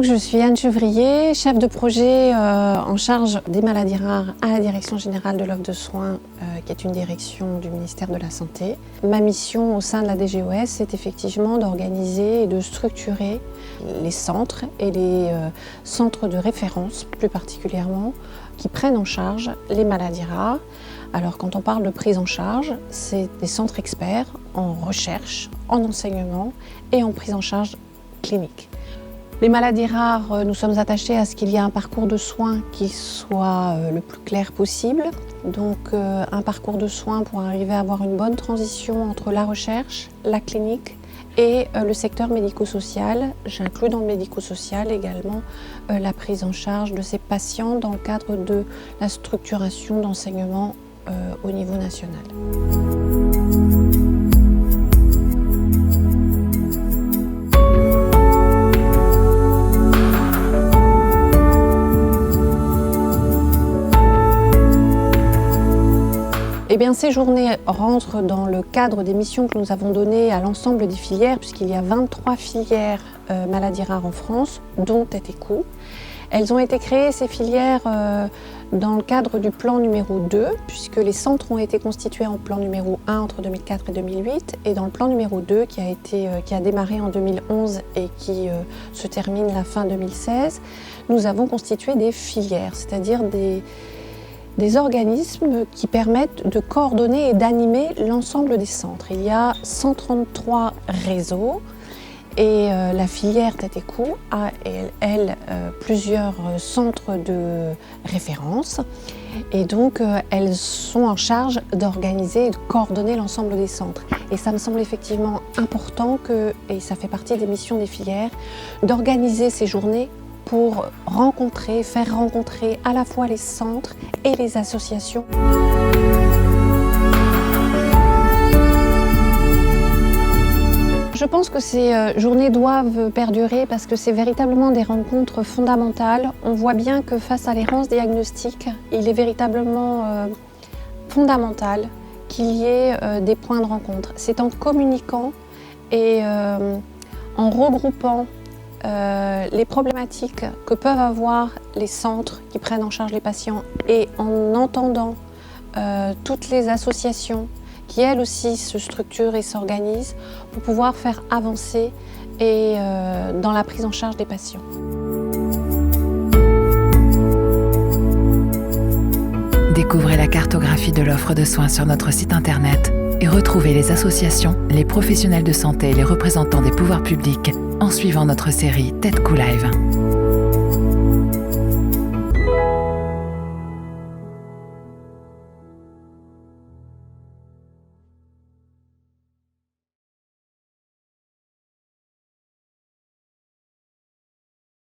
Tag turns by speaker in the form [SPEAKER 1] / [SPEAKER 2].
[SPEAKER 1] je suis Anne Chevrier, chef de projet en charge des maladies rares à la Direction générale de l'offre de soins, qui est une direction du ministère de la Santé. Ma mission au sein de la DGOS, c'est effectivement d'organiser et de structurer les centres et les centres de référence, plus particulièrement, qui prennent en charge les maladies rares. Alors quand on parle de prise en charge, c'est des centres experts en recherche, en enseignement et en prise en charge clinique. Les maladies rares, nous sommes attachés à ce qu'il y ait un parcours de soins qui soit le plus clair possible. Donc un parcours de soins pour arriver à avoir une bonne transition entre la recherche, la clinique et le secteur médico-social. J'inclus dans le médico-social également la prise en charge de ces patients dans le cadre de la structuration d'enseignement au niveau national. Eh bien, ces journées rentrent dans le cadre des missions que nous avons données à l'ensemble des filières, puisqu'il y a 23 filières maladies rares en France, dont tête et cou. Elles ont été créées, ces filières, dans le cadre du plan numéro 2, puisque les centres ont été constitués en plan numéro 1 entre 2004 et 2008, et dans le plan numéro 2, qui a démarré en 2011 et qui se termine la fin 2016, nous avons constitué des filières, c'est-à-dire des organismes qui permettent de coordonner et d'animer l'ensemble des centres. Il y a 133 réseaux et la filière tête et cou a, elle, plusieurs centres de référence et donc elles sont en charge d'organiser et de coordonner l'ensemble des centres. Et ça me semble effectivement important et ça fait partie des missions des filières, d'organiser ces journées pour faire rencontrer à la fois les centres et les associations. Je pense que ces journées doivent perdurer parce que c'est véritablement des rencontres fondamentales. On voit bien que face à l'errance diagnostique, il est véritablement fondamental qu'il y ait des points de rencontre. C'est en communiquant et en regroupant les problématiques que peuvent avoir les centres qui prennent en charge les patients et en entendant toutes les associations qui elles aussi se structurent et s'organisent pour pouvoir faire avancer dans la prise en charge des patients.
[SPEAKER 2] Découvrez la cartographie de l'offre de soins sur notre site internet et retrouvez les associations, les professionnels de santé et les représentants des pouvoirs publics en suivant notre série TEDCO Live.